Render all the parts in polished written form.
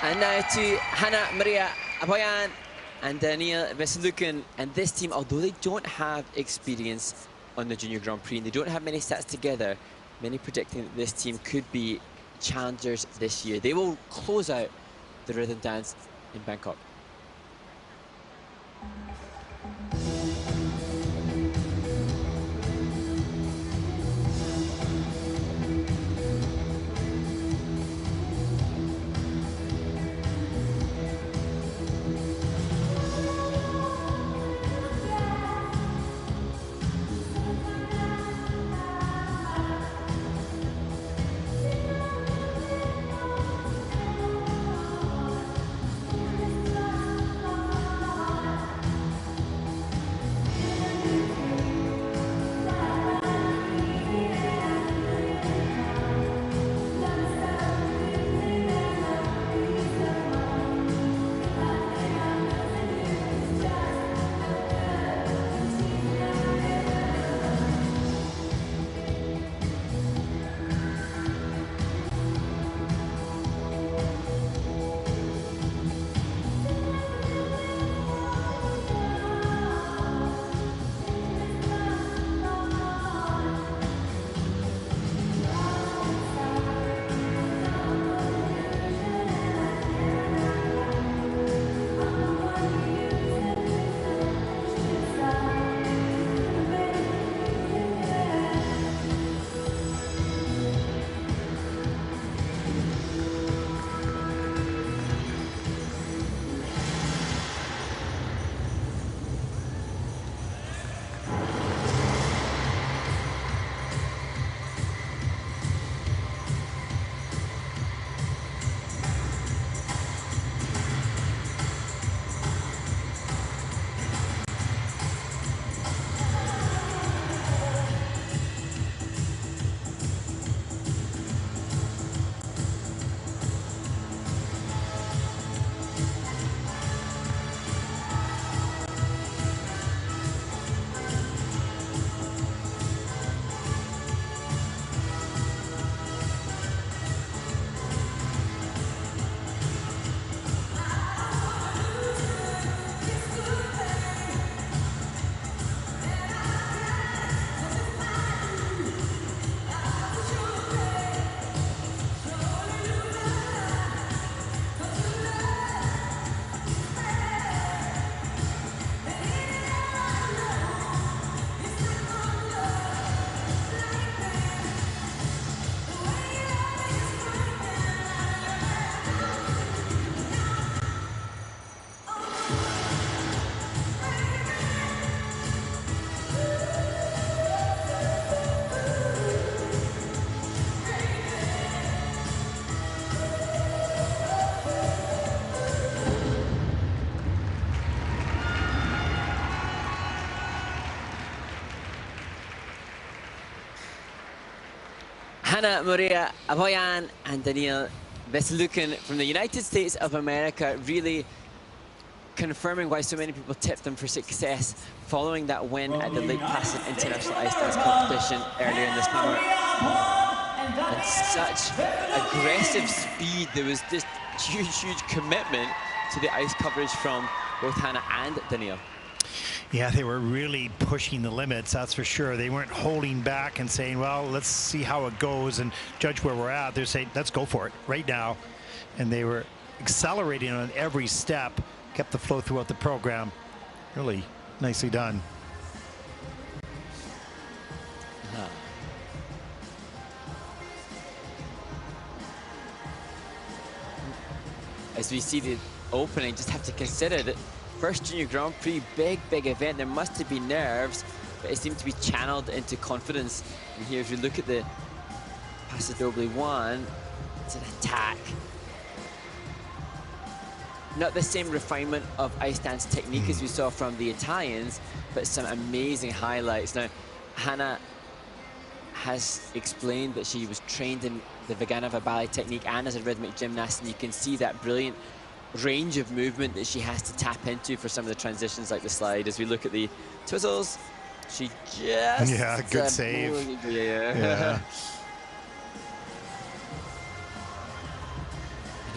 And now to Hana, Maria, ABOIAN, and Daniil, VESELUKHIN. And this team, although they don't have experience on the Junior Grand Prix and they don't have many sets together, many predicting that this team could be challengers this year. They will close out the rhythm dance in Bangkok. Hana, Maria, ABOIAN, and Daniil, VESELUKHIN from the United States of America, really confirming why so many people tipped them for success following that win at the Lake Placid International Ice Dance Competition earlier in the summer. And such aggressive speed, there was just huge commitment to the ice coverage from both Hana and Daniil. Yeah, they were really pushing the limits, that's for sure. They weren't holding back and saying, well, let's see how it goes and judge where we're at. They're saying, let's go for it right now. And they were accelerating on every step, kept the flow throughout the program. Really nicely done. As we see the opening, just have to consider that first Junior Grand Prix, big event. There must have been nerves, but it seemed to be channeled into confidence. And here, if you look at the Paso Doble 1, it's an attack. Not the same refinement of ice dance technique as we saw from the Italians, but some amazing highlights. Now, Hana has explained that she was trained in the Vaganova ballet technique and as a rhythmic gymnast, and you can see that brilliant range of movement that she has to tap into for some of the transitions like the slide. As we look at the twizzles, she just... Yeah, good save. Yeah.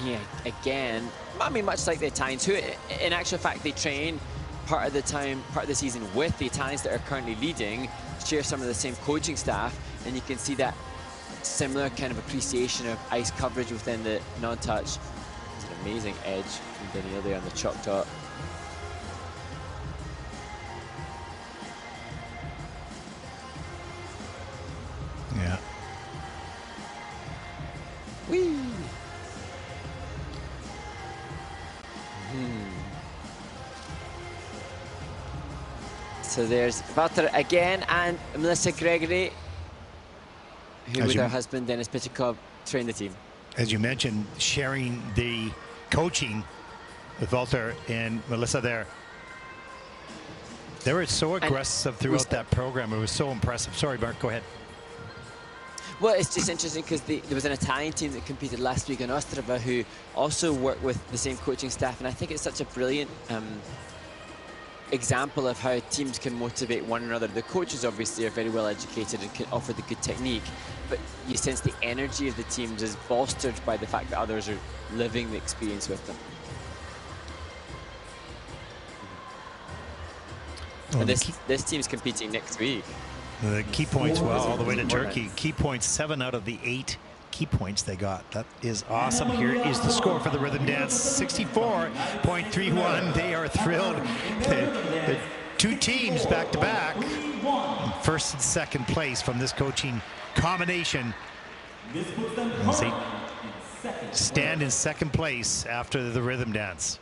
Yeah, again, I mean, much like the Italians, who in actual fact they train part of the time, part of the season with the Italians that are currently leading, share some of the same coaching staff, and you can see that similar kind of appreciation of ice coverage within the non-touch. It's an amazing edge from Daniil there on the chalk top. Yeah. Whee! So there's Walter again and Melissa Gregory, who with her husband Dennis Pichikov train the team. As you mentioned, sharing the coaching with Walter and Melissa there. They were so aggressive throughout that program. It was so impressive. Sorry, Mark, go ahead. Well, it's just interesting because there was an Italian team that competed last week in Ostrava who also worked with the same coaching staff, and I think it's such a brilliant example of how teams can motivate one another. The coaches obviously are very well educated and can offer the good technique, but you sense the energy of the teams is bolstered by the fact that others are living the experience with them. Well, and this team's competing next week. The key points, well, all the way to Turkey. Key points, 7 out of the 8 key points they got. That is awesome. Here is the score for the rhythm dance, 64.31. They are thrilled. The two teams back to back, first and second place from this coaching combination. As they stand in second place after the rhythm dance.